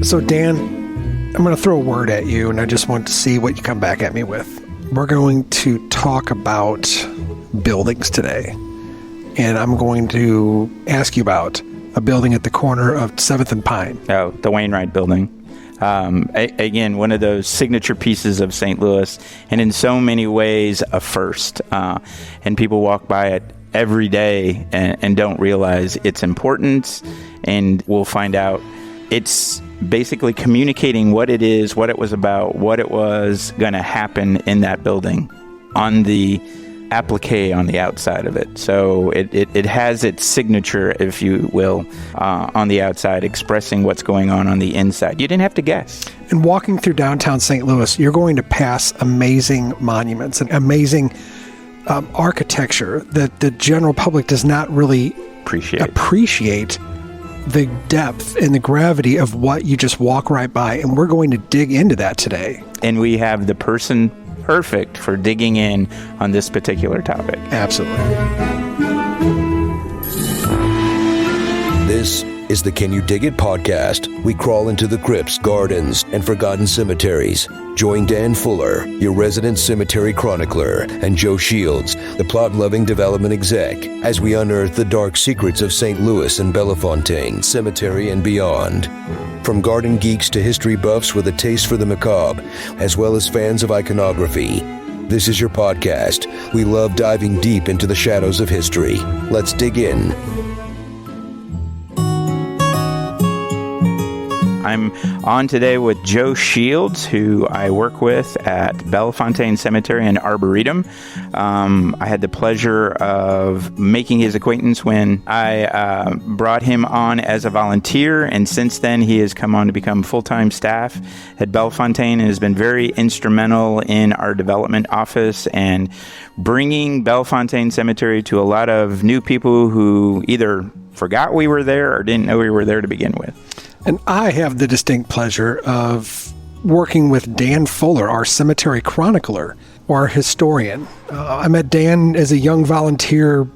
So Dan, I'm going to throw a word at you, and I just want to see what you come back at me with. We're going to talk about buildings today, and I'm going to ask you about a building at the corner of 7th and Pine. Oh, the Wainwright Building. Again, one of those signature pieces of St. Louis, and in so many ways a first. And people walk by it every day and don't realize its importance, and we'll find out it's basically communicating what it is, what it was about, what it was going to happen in that building on the applique on the outside of it. So it has its signature, if you will, on the outside, expressing what's going on the inside. You didn't have to guess. And walking through downtown St. Louis, you're going to pass amazing monuments and amazing architecture that the general public does not really appreciate the depth and the gravity of what you just walk right by. And we're going to dig into that today. And we have the person perfect for digging in on this particular topic. Absolutely. This is the Can You Dig It podcast. We crawl into the crypts, gardens, and forgotten cemeteries. Join Dan Fuller, your resident cemetery chronicler, and Joe Shields, the plot-loving development exec, as we unearth the dark secrets of St. Louis and Bellefontaine Cemetery and beyond. From garden geeks to history buffs with a taste for the macabre, as well as fans of iconography, this is your podcast. We love diving deep into the shadows of history. Let's dig in. I'm on today with Joe Shields, who I work with at Bellefontaine Cemetery and Arboretum. I had the pleasure of making his acquaintance when I brought him on as a volunteer, and since then he has come on to become full-time staff at Bellefontaine and has been very instrumental in our development office and bringing Bellefontaine Cemetery to a lot of new people who either forgot we were there or didn't know we were there to begin with. And I have the distinct pleasure of working with Dan Fuller, our cemetery chronicler or historian. I met Dan as a young volunteer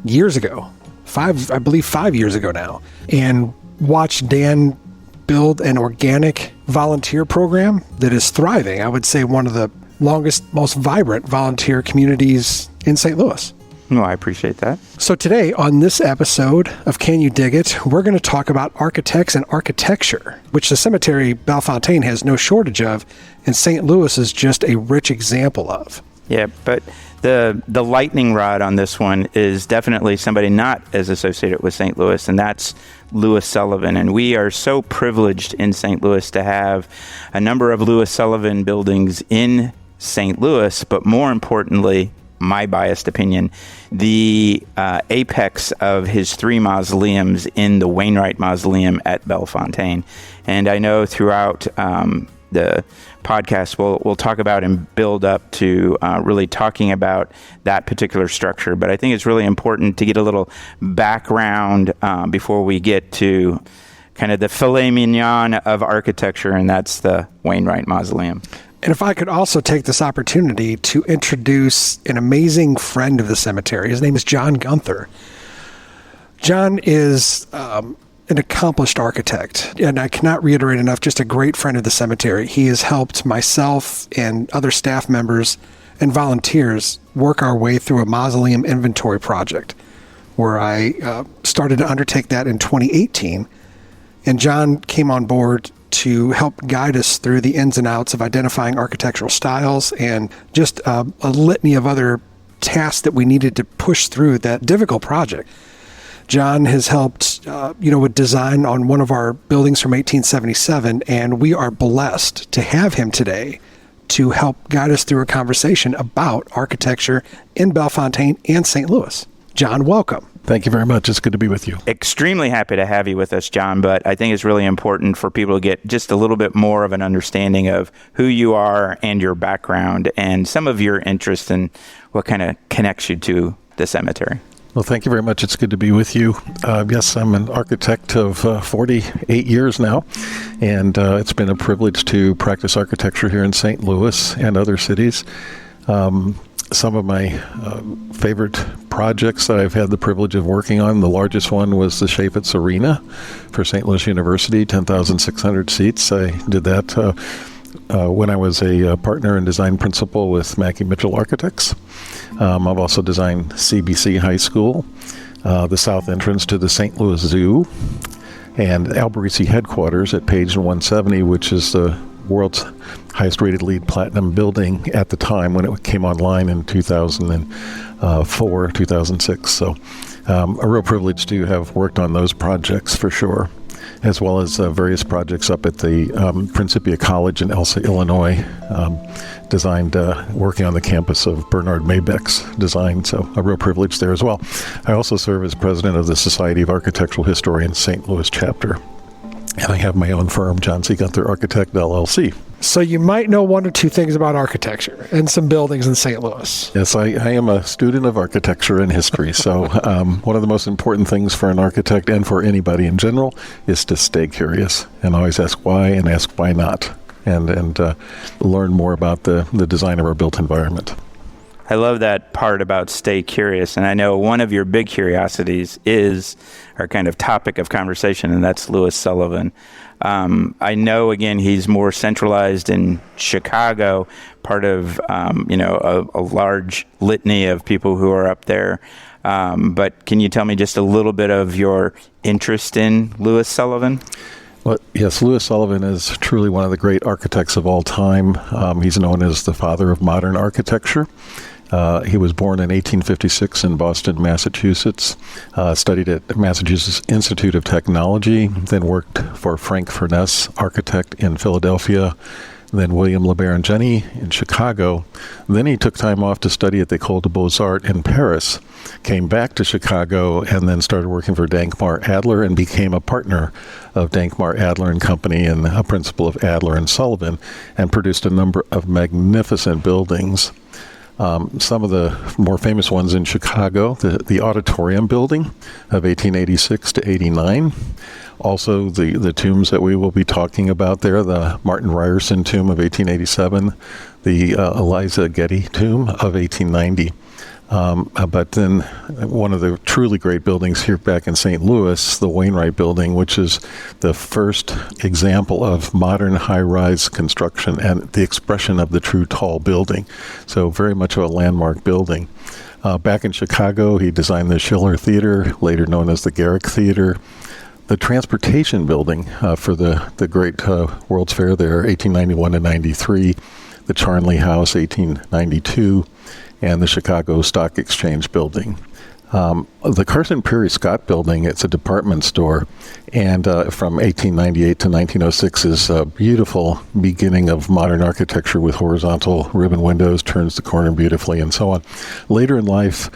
years ago, 5 years ago now, and watched Dan build an organic volunteer program that is thriving. I would say one of the longest, most vibrant volunteer communities in St. Louis. Well, I appreciate that. So today on this episode of Can You Dig It, we're going to talk about architects and architecture, which the cemetery Bellefontaine has no shortage of, and St. Louis is just a rich example of. Yeah, but the lightning rod on this one is definitely somebody not as associated with St. Louis, and that's Louis Sullivan. And we are so privileged in St. Louis to have a number of Louis Sullivan buildings in St. Louis, but more importantly, my biased opinion, the apex of his 3 mausoleums in the Wainwright Mausoleum at Bellefontaine. And I know throughout the podcast we'll talk about and build up to really talking about that particular structure. But I think it's really important to get a little background before we get to kind of the filet mignon of architecture, and that's the Wainwright Mausoleum. And if I could also take this opportunity to introduce an amazing friend of the cemetery. His name is John Gunther. John is an accomplished architect, and I cannot reiterate enough, just a great friend of the cemetery. He has helped myself and other staff members and volunteers work our way through a mausoleum inventory project where I started to undertake that in 2018. And John came on board to help guide us through the ins and outs of identifying architectural styles and just a litany of other tasks that we needed to push through that difficult project. John has helped, with design on one of our buildings from 1877, and we are blessed to have him today to help guide us through a conversation about architecture in Bellefontaine and St. Louis. John, welcome. Thank you very much. It's good to be with you. Extremely happy to have you with us, John, but I think it's really important for people to get just a little bit more of an understanding of who you are and your background and some of your interests and what kind of connects you to the cemetery. Well, thank you very much. It's good to be with you. Yes, I'm an architect of 48 years now, and it's been a privilege to practice architecture here in St. Louis and other cities. some of my favorite projects that I've had the privilege of working on. The largest one was the Reshaped Arena for St. Louis University, 10,600 seats. I did that when I was a partner and design principal with Mackey Mitchell Architects. I've also designed CBC High School, the south entrance to the St. Louis Zoo, and Alberici headquarters at Page 170, which is the world's highest rated LEED Platinum building at the time when it came online in 2004, 2006. So a real privilege to have worked on those projects for sure, as well as various projects up at the Principia College in Elsa, Illinois, designed working on the campus of Bernard Maybeck's design, so a real privilege there as well. I also serve as president of the Society of Architectural Historians St. Louis chapter, and I have my own firm, John C. Gunther Architect, LLC. So you might know one or two things about architecture and some buildings in St. Louis. Yes, I am a student of architecture and history. So one of the most important things for an architect and for anybody in general is to stay curious and always ask why and ask why not, and learn more about the design of our built environment. I love that part about stay curious. And I know one of your big curiosities is our kind of topic of conversation, and that's Louis Sullivan. I know, again, he's more centralized in Chicago, part of, a large litany of people who are up there. But can you tell me just a little bit of your interest in Louis Sullivan? Well, yes, Louis Sullivan is truly one of the great architects of all time. He's known as the father of modern architecture. He was born in 1856 in Boston, Massachusetts, studied at Massachusetts Institute of Technology, then worked for Frank Furness, architect in Philadelphia, then William LeBaron-Jenny in Chicago. Then he took time off to study at the École des Beaux-Arts in Paris, came back to Chicago, and then started working for Dankmar Adler and became a partner of Dankmar Adler and Company and a principal of Adler and Sullivan, and produced a number of magnificent buildings. Some of the more famous ones in Chicago, the Auditorium Building of 1886 to 89. Also, the tombs that we will be talking about there, the Martin Ryerson tomb of 1887, the Eliza Getty tomb of 1890. But then one of the truly great buildings here back in St. Louis, the Wainwright Building, which is the first example of modern high-rise construction and the expression of the true tall building. So very much of a landmark building. Back in Chicago, he designed the Schiller Theater, later known as the Garrick Theater. The Transportation Building for the great World's Fair there, 1891 to 93. The Charnley House, 1892. And the Chicago Stock Exchange Building. The Carson Peary Scott Building, it's a department store, and from 1898 to 1906 is a beautiful beginning of modern architecture with horizontal ribbon windows, turns the corner beautifully, and so on. Later in life,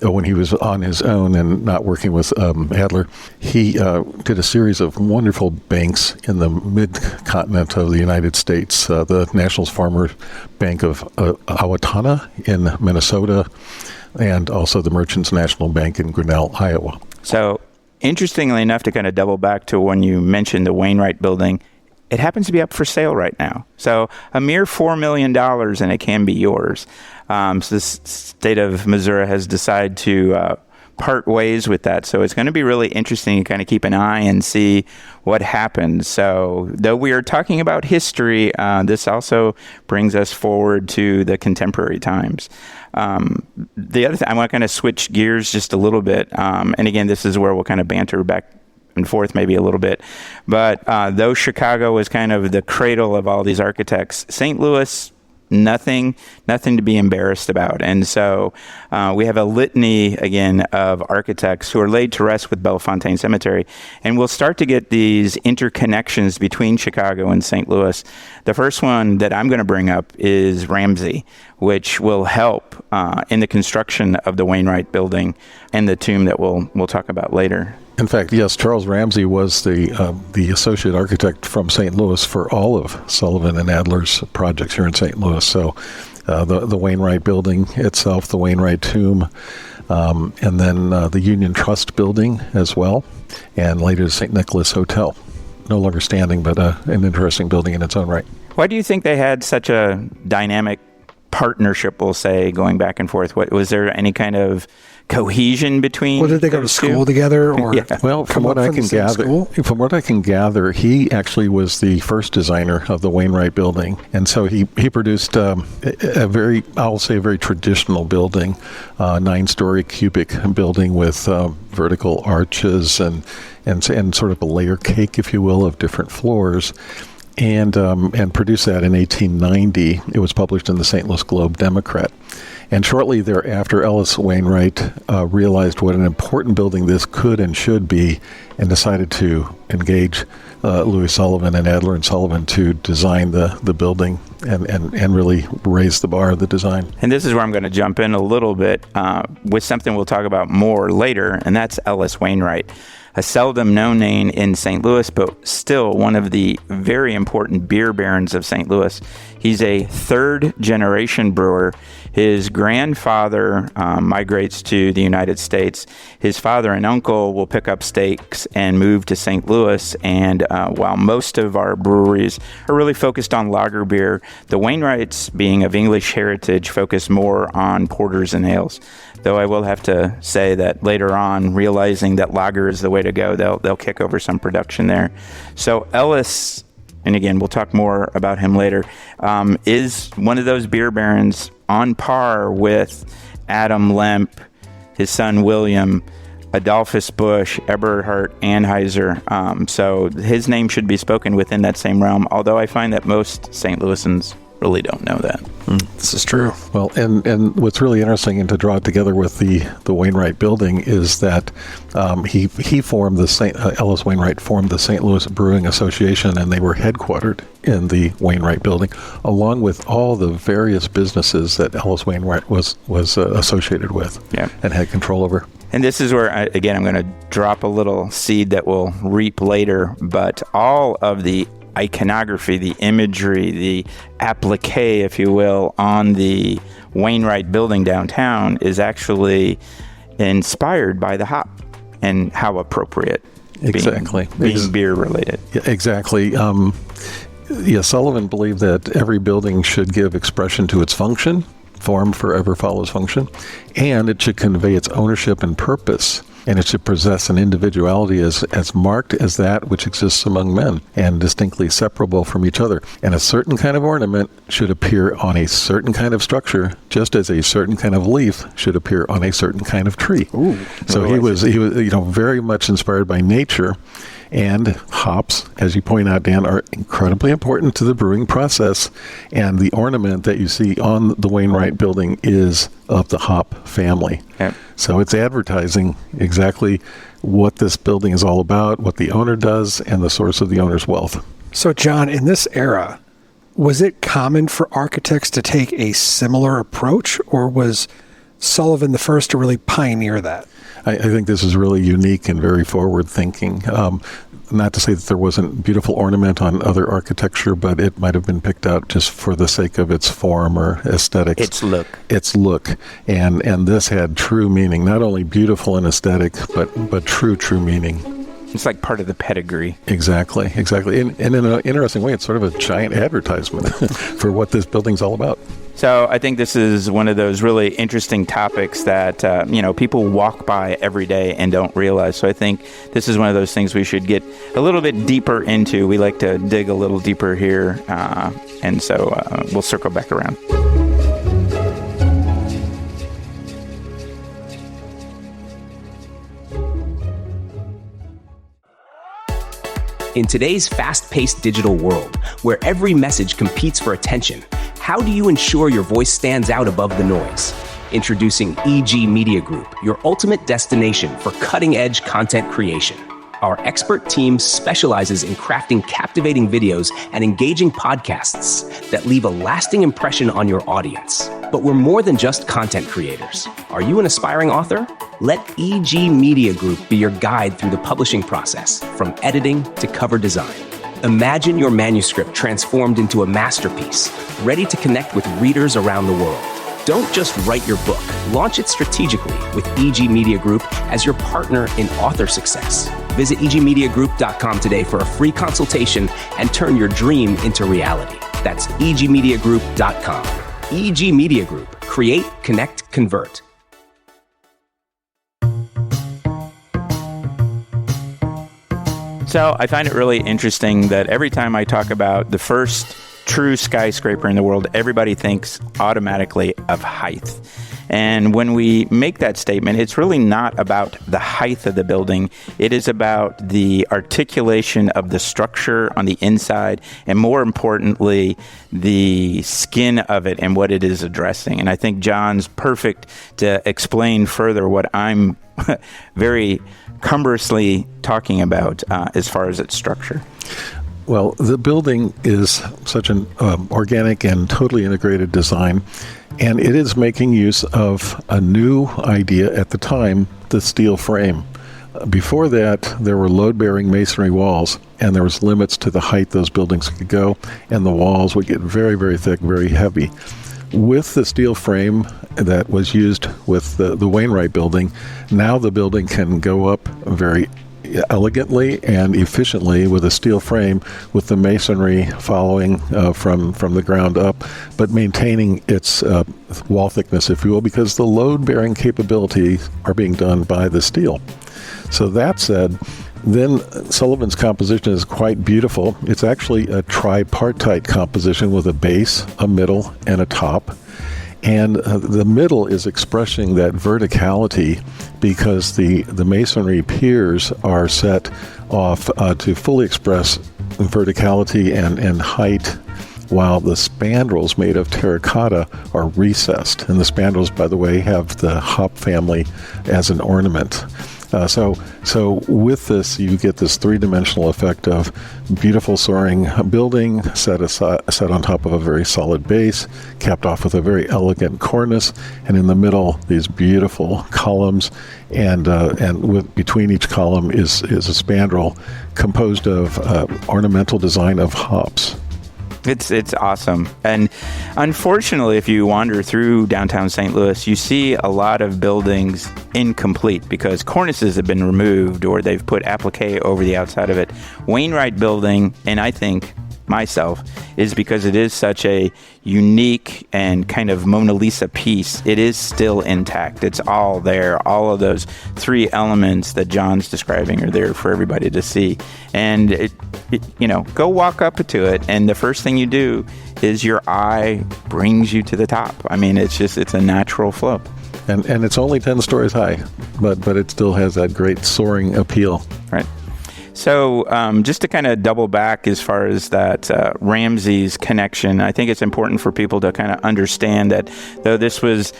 when he was on his own and not working with Adler, he did a series of wonderful banks in the mid-continent of the United States. The National Farmers Bank of Owatonna in Minnesota, and also the Merchants National Bank in Grinnell, Iowa. So, interestingly enough, to kind of double back to when you mentioned the Wainwright Building, it happens to be up for sale right now. So a mere $4 million and it can be yours. So the state of Missouri has decided to part ways with that. So it's going to be really interesting to kind of keep an eye and see what happens. So though we are talking about history, this also brings us forward to the contemporary times. The other thing, I want to kind of switch gears just a little bit. And again, this is where we'll kind of banter back and forth maybe a little bit. But though Chicago was kind of the cradle of all these architects, St. Louis, nothing to be embarrassed about. And so we have a litany, again, of architects who are laid to rest with Bellefontaine Cemetery. And we'll start to get these interconnections between Chicago and St. Louis. The first one that I'm going to bring up is Ramsey, which will help in the construction of the Wainwright Building and the tomb that we'll talk about later. In fact, yes, Charles Ramsey was the associate architect from St. Louis for all of Sullivan and Adler's projects here in St. Louis. So the Wainwright Building itself, the Wainwright Tomb, and then the Union Trust Building as well, and later the St. Nicholas Hotel. No longer standing, but an interesting building in its own right. Why do you think they had such a dynamic partnership, we'll say, going back and forth? Was there any kind of cohesion between? Well, did they go to school together? Or Well, from what I can gather, he actually was the first designer of the Wainwright Building, and so he produced a very traditional building, 9-story cubic building with vertical arches and sort of a layer cake, if you will, of different floors. And produced that in 1890. It was published in the St. Louis Globe-Democrat. And shortly thereafter, Ellis Wainwright realized what an important building this could and should be, and decided to engage Louis Sullivan and Adler and Sullivan to design the building and really raise the bar of the design. And this is where I'm going to jump in a little bit with something we'll talk about more later, and that's Ellis Wainwright. A seldom known name in St. Louis, but still one of the very important beer barons of St. Louis. He's a third-generation brewer. His grandfather migrates to the United States. His father and uncle will pick up stakes and move to St. Louis. And while most of our breweries are really focused on lager beer, the Wainwrights, being of English heritage, focus more on porters and ales. Though I will have to say that later on, realizing that lager is the way to go, they'll kick over some production there. So Ellis, and again, we'll talk more about him later, is one of those beer barons on par with Adam Lemp, his son William, Adolphus Busch, Eberhard Anheuser. So his name should be spoken within that same realm, although I find that most St. Louisans really don't know that. This is true. Well, and what's really interesting, and to draw it together with the Wainwright Building, is that Ellis Wainwright formed the St. Louis Brewing Association, and they were headquartered in the Wainwright Building, along with all the various businesses that Ellis Wainwright was associated with and had control over. And this is where, again, I'm going to drop a little seed that we'll reap later, but all of the iconography, the imagery, the applique, if you will, on the Wainwright Building downtown is actually inspired by the hop and how appropriate. Exactly. Being beer related. Yeah, exactly. Sullivan believed that every building should give expression to its function. Form forever follows function. And it should convey its ownership and purpose. And it should possess an individuality as marked as that which exists among men and distinctly separable from each other. And a certain kind of ornament should appear on a certain kind of structure, just as a certain kind of leaf should appear on a certain kind of tree. Ooh, so he was very much inspired by nature. And hops, as you point out, Dan, are incredibly important to the brewing process. And the ornament that you see on the Wainwright Building is of the hop family. Yep. So it's advertising exactly what this building is all about, what the owner does, and the source of the owner's wealth. So, John, in this era, was it common for architects to take a similar approach, or was Sullivan the first to really pioneer that? I think this is really unique and very forward-thinking. Not to say that there wasn't beautiful ornament on other architecture, but it might have been picked out just for the sake of its form or aesthetics. Its look. And this had true meaning, not only beautiful and aesthetic, but true meaning. It's like part of the pedigree. Exactly. And in an interesting way, it's sort of a giant advertisement for what this building's all about. So I think this is one of those really interesting topics that, people walk by every day and don't realize. So I think this is one of those things we should get a little bit deeper into. We like to dig a little deeper here. And so we'll circle back around. In today's fast-paced digital world, where every message competes for attention, how do you ensure your voice stands out above the noise? Introducing EG Media Group, your ultimate destination for cutting-edge content creation. Our expert team specializes in crafting captivating videos and engaging podcasts that leave a lasting impression on your audience. But we're more than just content creators. Are you an aspiring author? Let EG Media Group be your guide through the publishing process, from editing to cover design. Imagine your manuscript transformed into a masterpiece, ready to connect with readers around the world. Don't just write your book. Launch it strategically with EG Media Group as your partner in author success. Visit egmediagroup.com today for a free consultation and turn your dream into reality. That's egmediagroup.com. EG Media Group. Create, connect, convert. So I find it really interesting that every time I talk about the first true skyscraper in the world, everybody thinks automatically of height. And when we make that statement, it's really not about the height of the building. It is about the articulation of the structure on the inside, and more importantly, the skin of it and what it is addressing. And I think John's perfect to explain further what I'm very cumbrously talking about as far as its structure. Well, the building is such an organic and totally integrated design, and it is making use of a new idea at the time, the steel frame. Before that, there were load-bearing masonry walls, and there was limits to the height those buildings could go, and the walls would get very, very thick, very heavy. With the steel frame that was used with the Wainwright Building, now the building can go up very elegantly and efficiently with a steel frame, with the masonry following from the ground up, but maintaining its wall thickness, if you will, because the load-bearing capabilities are being done by the steel. So that said, then Sullivan's composition is quite beautiful. It's actually a tripartite composition with a base, a middle, and a top. And the middle is expressing that verticality because the masonry piers are set off to fully express verticality and height, while the spandrels made of terracotta are recessed. And the spandrels, by the way, have the hop family as an ornament. So with this, you get this three-dimensional effect of beautiful soaring building set on top of a very solid base, capped off with a very elegant cornice, and in the middle, these beautiful columns, and between each column is a spandrel composed of ornamental design of hops. It's awesome. And unfortunately, if you wander through downtown St. Louis, you see a lot of buildings incomplete because cornices have been removed or they've put applique over the outside of it. Wainwright Building, and I think myself, is because it is such a unique and kind of Mona Lisa piece. It is still intact. It's all there. All of those three elements that John's describing are there for everybody to see. And go walk up to it, and the first thing you do is your eye brings you to the top. I mean, it's a natural flow. And it's only 10 stories high, but it still has that great soaring appeal. Right. So just to kind of double back as far as that Ramsey's connection, I think it's important for people to kind of understand that though this was,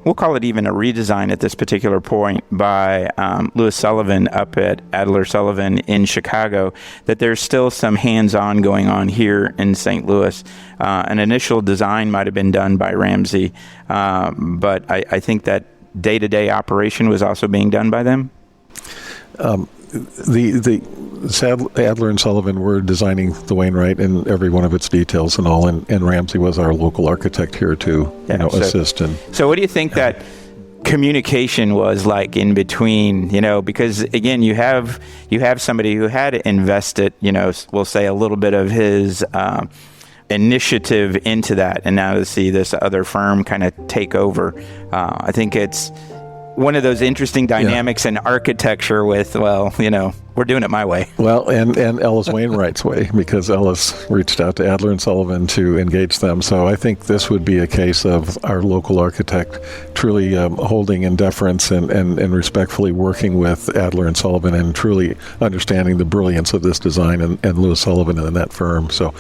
we'll call it even a redesign at this particular point by Louis Sullivan up at Adler Sullivan in Chicago, that there's still some hands-on going on here in St. Louis. An initial design might have been done by Ramsey, but I think that day-to-day operation was also being done by them. The Adler and Sullivan were designing the Wainwright in every one of its details and all, and Ramsey was our local architect here to assist. So what do you think that communication was like in between? Because again, you have somebody who had invested, we'll say a little bit of his initiative into that, and now to see this other firm kind of take over, I think it's one of those interesting dynamics in architecture with, we're doing it my way. Well, and Ellis Wainwright's way, because Ellis reached out to Adler and Sullivan to engage them. So I think this would be a case of our local architect truly holding in deference and respectfully working with Adler and Sullivan and truly understanding the brilliance of this design and Louis Sullivan and that firm. So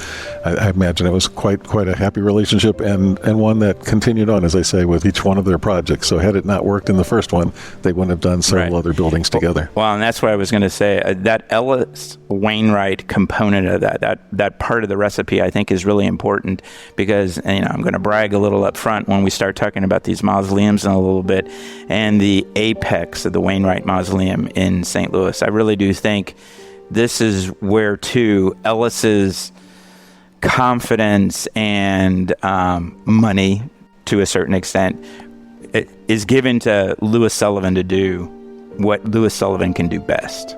I imagine it was quite a happy relationship and one that continued on, as I say, with each one of their projects. So had it not worked in the first one, they wouldn't have done several other buildings together. Well, and that's what I was going to say. That Ellis Wainwright component of that part of the recipe, I think, is really important because, I'm going to brag a little up front when we start talking about these mausoleums in a little bit, and the apex of the Wainwright Mausoleum in St. Louis. I really do think this is where, too, Ellis's confidence and money, to a certain extent, is given to Louis Sullivan to do what Louis Sullivan can do best.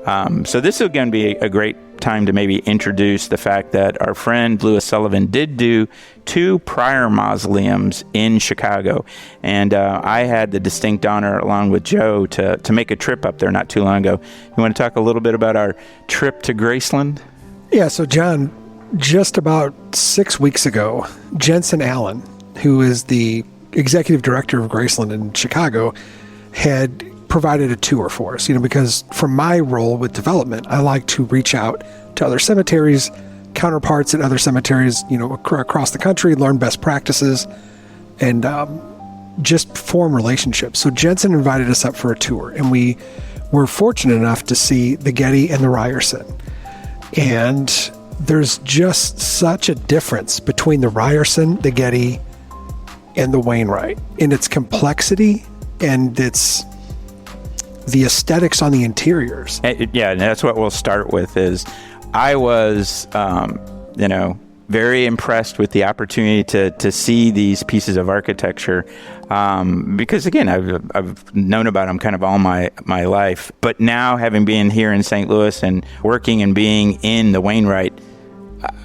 So this is going to be a great time to maybe introduce the fact that our friend Louis Sullivan did do 2 prior mausoleums in Chicago. And I had the distinct honor, along with Joe, to make a trip up there not too long ago. You want to talk a little bit about our trip to Graceland? Yeah, so John, just about 6 weeks ago, Jensen Allen, who is the executive director of Graceland in Chicago, had provided a tour for us, because from my role with development, I like to reach out to other cemeteries, counterparts at other cemeteries, across the country, learn best practices, and just form relationships. So Jensen invited us up for a tour, and we were fortunate enough to see the Getty and the Ryerson. And there's just such a difference between the Ryerson, the Getty, and the Wainwright in its complexity and its the aesthetics on the interiors. Yeah, and that's what we'll start with. Is I was, very impressed with the opportunity to see these pieces of architecture, because again, I've known about them kind of all my life. But now, having been here in St. Louis and working and being in the Wainwright,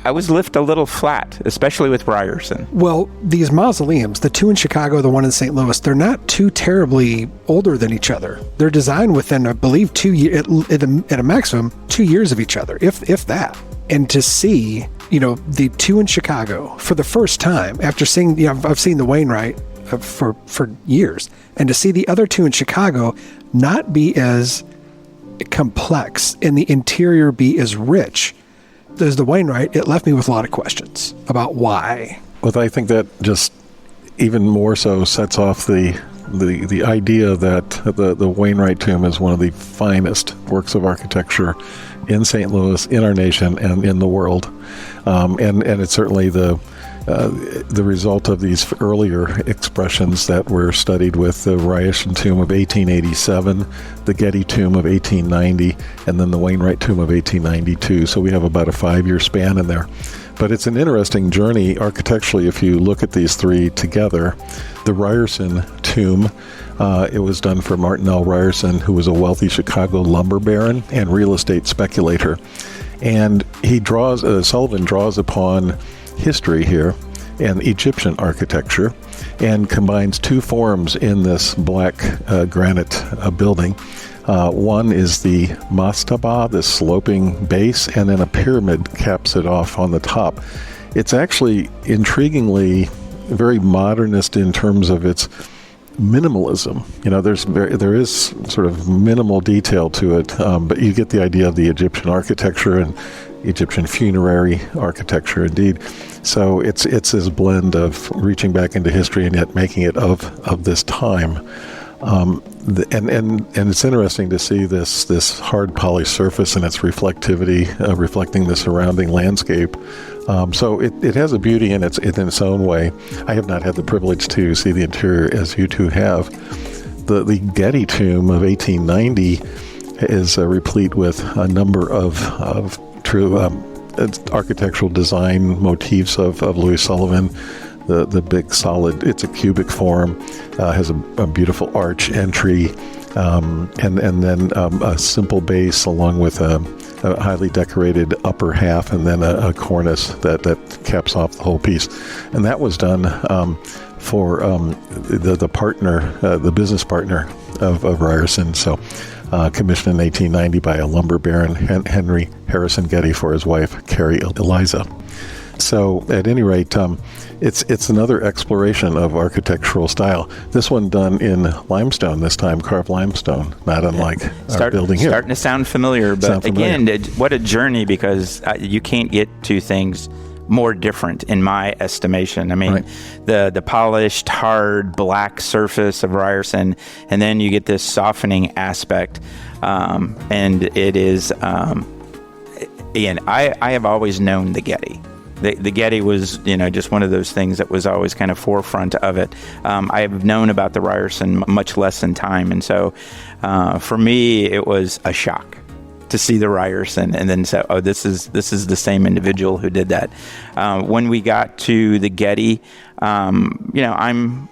I was lifted a little flat, especially with Ryerson. Well, these mausoleums, the 2 in Chicago, the 1 in St. Louis, they're not too terribly older than each other. They're designed within, I believe, 2 years, at a maximum, 2 years of each other, if that. And to see, the 2 in Chicago for the first time, after seeing, I've seen the Wainwright for years, and to see the other 2 in Chicago not be as complex and the interior be as rich as the Wainwright, it left me with a lot of questions about why. Well, I think that just even more so sets off the idea that the Wainwright tomb is one of the finest works of architecture in St. Louis, in our nation, and in the world. And it's certainly the result of these earlier expressions that were studied with the Ryerson tomb of 1887, the Getty tomb of 1890, and then the Wainwright tomb of 1892. So we have about a 5-year span in there. But it's an interesting journey architecturally if you look at these 3 together. The Ryerson tomb, it was done for Martin L. Ryerson, who was a wealthy Chicago lumber baron and real estate speculator. And Sullivan draws upon history here and Egyptian architecture and combines 2 forms in this black granite building. One is the mastaba, this sloping base, and then a pyramid caps it off on the top. It's actually intriguingly very modernist in terms of its minimalism. There is sort of minimal detail to it, but you get the idea of the Egyptian architecture and Egyptian funerary architecture indeed. So it's this blend of reaching back into history and yet making it of this time. And it's interesting to see this hard polished surface and its reflectivity, reflecting the surrounding landscape. So it has a beauty in its own way. I have not had the privilege to see the interior as you two have. The Getty tomb of 1890 is replete with a number of true architectural design motifs of Louis Sullivan. The big solid, it's a cubic form, has a beautiful arch entry, and then a simple base along with a highly decorated upper half, and then a cornice that caps off the whole piece. And that was done for the partner, the business partner of Ryerson. So commissioned in 1890 by a lumber baron, Henry Harrison Getty, for his wife, Carrie Eliza. So at any rate, it's another exploration of architectural style. This one done in limestone, this time carved limestone, not unlike our building here. Starting to sound familiar, but again, what a journey, because you can't get two things more different in my estimation. I mean, right. the polished, hard, black surface of Ryerson, and then you get this softening aspect, and it is, again, I have always known the Getty. The Getty was, just one of those things that was always kind of forefront of it. I have known about the Ryerson much less in time, and so for me, it was a shock to see the Ryerson and then say, oh, this is the same individual who did that. When we got to the Getty, I'm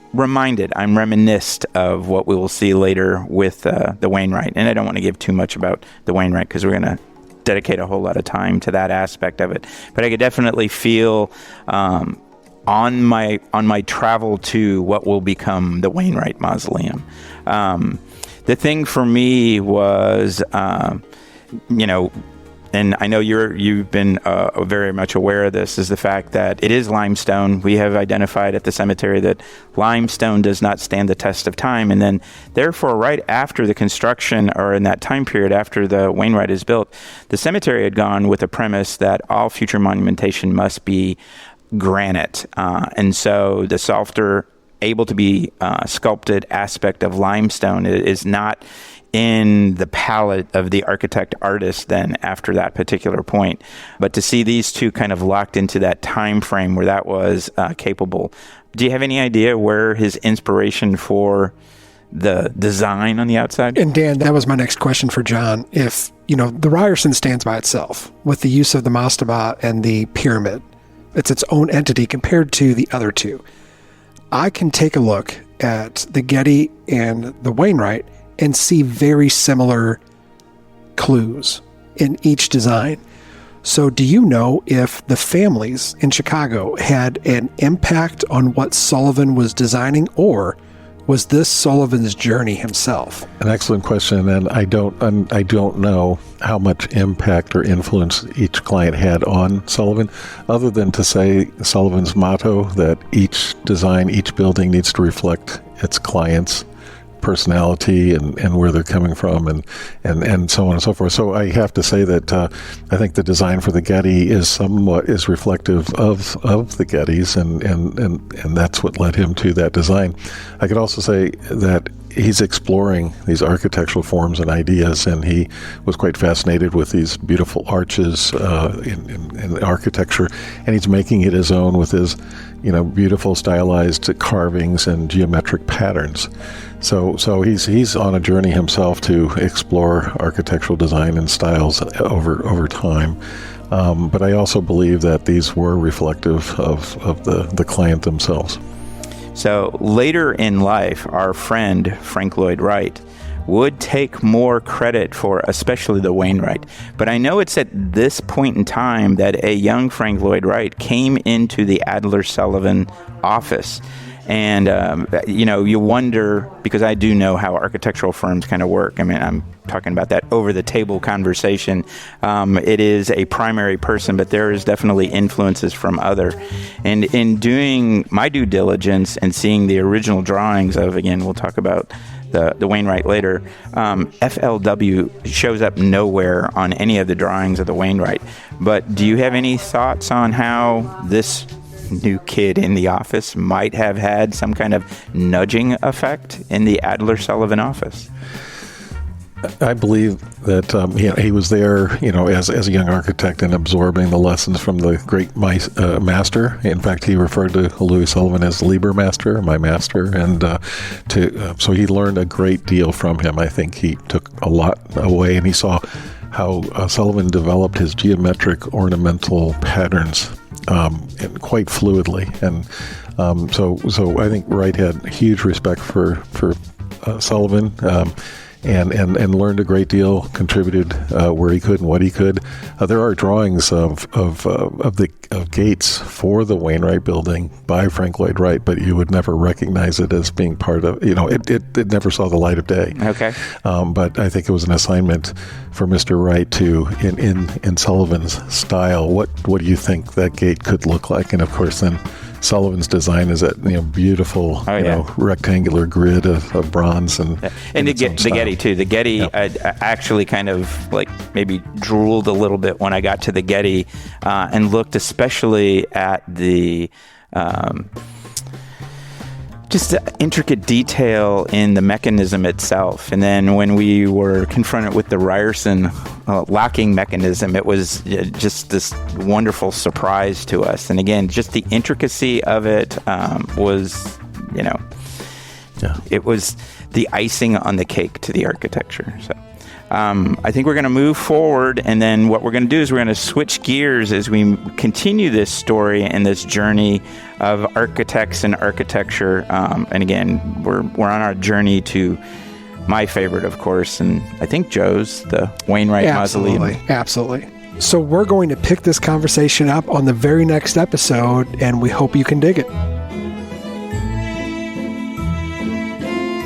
I'm reminisced of what we will see later with the Wainwright. And I don't want to give too much about the Wainwright because we're going to dedicate a whole lot of time to that aspect of it. But I could definitely feel on my travel to what will become the Wainwright Mausoleum. The thing for me was, and I know you've been very much aware of this, is the fact that it is limestone. We have identified at the cemetery that limestone does not stand the test of time. And then, therefore, right after the construction, or in that time period after the Wainwright is built, the cemetery had gone with a premise that all future monumentation must be granite. And so the softer, able to be sculpted aspect of limestone is not in the palette of the architect-artist then after that particular point. But to see these two kind of locked into that time frame where that was capable. Do you have any idea where his inspiration for the design on the outside? And Dan, that was my next question for John. If, the Ryerson stands by itself with the use of the mastaba and the pyramid, it's its own entity compared to the other two. I can take a look at the Getty and the Wainwright and see very similar clues in each design. So do you know if the families in Chicago had an impact on what Sullivan was designing, or was this Sullivan's journey himself? An excellent question, and I don't know how much impact or influence each client had on Sullivan, other than to say Sullivan's motto that each design, each building needs to reflect its client's personality and where they're coming from and so on and so forth. So I have to say that I think the design for the Getty is reflective of the Gettys, and that's what led him to that design. I could also say that he's exploring these architectural forms and ideas, and he was quite fascinated with these beautiful arches in architecture, and he's making it his own with his beautiful stylized carvings and geometric patterns. So he's on a journey himself to explore architectural design and styles over time. But I also believe that these were reflective of the client themselves. So later in life, our friend Frank Lloyd Wright would take more credit for especially the Wainwright. But I know it's at this point in time that a young Frank Lloyd Wright came into the Adler Sullivan office. And, you wonder, because I do know how architectural firms kind of work. I mean, I'm talking about that over-the-table conversation. It is a primary person, but there is definitely influences from other. And in doing my due diligence and seeing the original drawings of, again, we'll talk about the Wainwright later, FLW shows up nowhere on any of the drawings of the Wainwright. But do you have any thoughts on how this new kid in the office might have had some kind of nudging effect in the Adler Sullivan office? I believe that he was there, as a young architect and absorbing the lessons from the great master. In fact, he referred to Louis Sullivan as Liebermaster, my master, and so he learned a great deal from him. I think he took a lot away, and he saw how Sullivan developed his geometric ornamental patterns and quite fluidly, and so I think Wright had huge respect for Sullivan. And learned a great deal, contributed where he could and what he could. There are drawings of gates for the Wainwright Building by Frank Lloyd Wright, but you would never recognize it as being part of. It never saw the light of day. Okay. But I think it was an assignment for Mr. Wright to, in Sullivan's style, what do you think that gate could look like? And of course, then Sullivan's design is that beautiful rectangular grid of bronze and the Getty too. The Getty, I actually kind of maybe drooled a little bit when I got to the Getty and looked especially at the just the intricate detail in the mechanism itself. And then when we were confronted with the Ryerson locking mechanism, it was just this wonderful surprise to us. And again, just the intricacy of it was, it was the icing on the cake to the architecture. So, I think we're going to move forward, and then what we're going to do is we're going to switch gears as we continue this story and this journey of architects and architecture. And again, we're on our journey to my favorite, of course, and I think Joe's, the Wainwright Mausoleum. Absolutely. So we're going to pick this conversation up on the very next episode, and we hope you can dig it.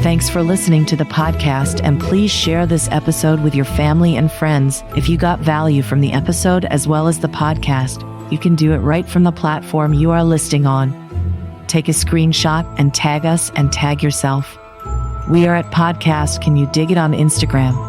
Thanks for listening to the podcast, and please share this episode with your family and friends. If you got value from the episode as well as the podcast, you can do it right from the platform you are listening on. Take a screenshot and tag us and tag yourself. We are at Podcast Can You Dig It on Instagram.